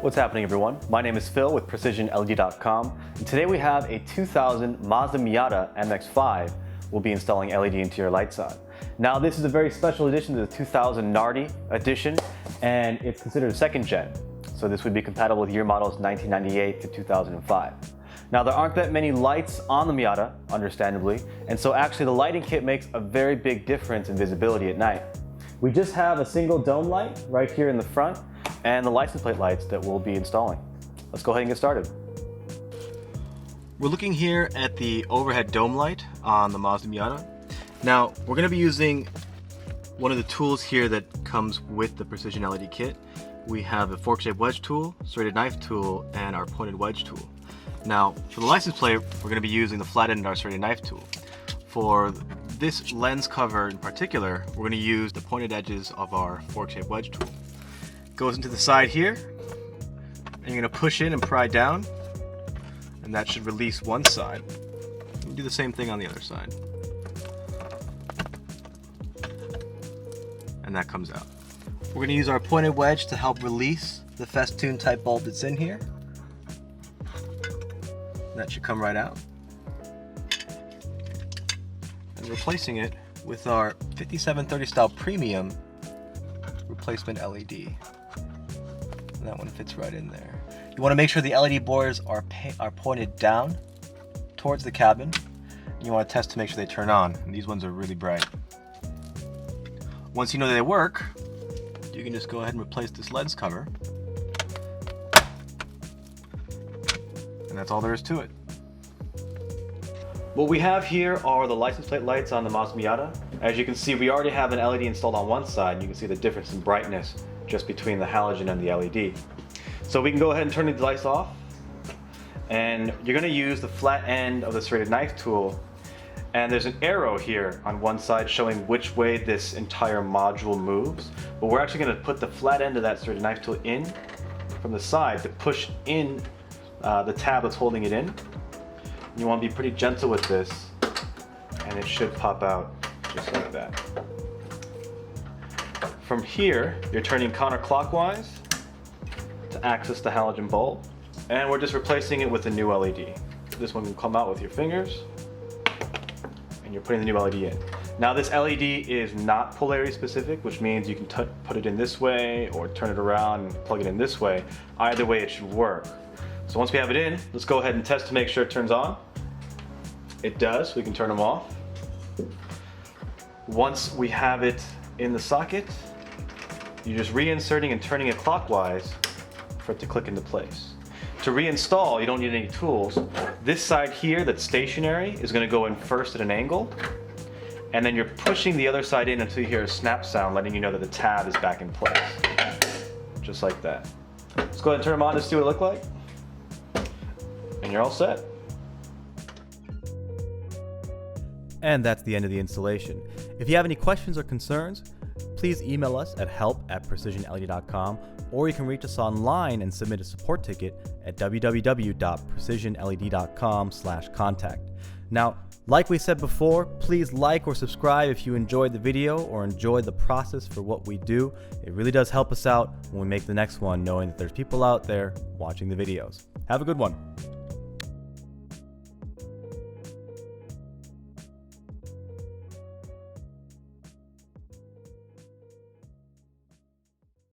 What's happening, everyone? My name is Phil with PrecisionLED.com, and today we have a 2000 Mazda Miata MX-5 we'll be installing LED into your lights on. Now, this is a very special edition to the 2000 Nardi edition, and it's considered a second gen. So this would be compatible with year models 1998 to 2005. Now, there aren't that many lights on the Miata, understandably, and so actually the lighting kit makes a very big difference in visibility at night. We just have a single dome light right here in the front, and the license plate lights that we'll be installing. Let's go ahead and get started. We're looking here at the overhead dome light on the Mazda Miata. Now, we're going to be using one of the tools here that comes with the Precision LED kit. We have a fork-shaped wedge tool, serrated knife tool, and our pointed wedge tool. Now, for the license plate, we're going to be using the flat end of our serrated knife tool. For this lens cover in particular, we're going to use the pointed edges of our fork-shaped wedge tool. Goes into the side here, and you're going to push in and pry down, and that should release one side. We'll do the same thing on the other side. And that comes out. We're going to use our pointed wedge to help release the festoon type bulb that's in here. That should come right out. And replacing it with our 5730 style premium replacement LED. And that one fits right in there. You want to make sure the LED borders are pointed down towards the cabin. And you want to test to make sure they turn on. And these ones are really bright. Once you know they work, you can just go ahead and replace this lens cover. And that's all there is to it. What we have here are the license plate lights on the Mazda Miata. As you can see, we already have an LED installed on one side, and you can see the difference in brightness just between the halogen and the LED. So we can go ahead and turn these lights off, and you're going to use the flat end of the serrated knife tool, and there's an arrow here on one side showing which way this entire module moves, but we're actually going to put the flat end of that serrated knife tool in from the side to push in the tab that's holding it in. You want to be pretty gentle with this, and it should pop out just like that. From here, you're turning counterclockwise to access the halogen bulb, and we're just replacing it with a new LED. This one can come out with your fingers, and you're putting the new LED in. Now, this LED is not polarity specific, which means you can put it in this way or turn it around and plug it in this way. Either way, it should work. So once we have it in, let's go ahead and test to make sure it turns on. It does. We can turn them off. Once we have it in the socket, you're just reinserting and turning it clockwise for it to click into place. To reinstall, you don't need any tools. This side here that's stationary is going to go in first at an angle, and then you're pushing the other side in until you hear a snap sound letting you know that the tab is back in place. Just like that. Let's go ahead and turn them on to see what it looks like. And you're all set. And that's the end of the installation. If you have any questions or concerns, please email us at help@precisionled.com, or you can reach us online and submit a support ticket at www.precisionled.com/contact. Now, like we said before, please like or subscribe if you enjoyed the video or enjoyed the process for what we do. It really does help us out when we make the next one, knowing that there's people out there watching the videos. Have a good one.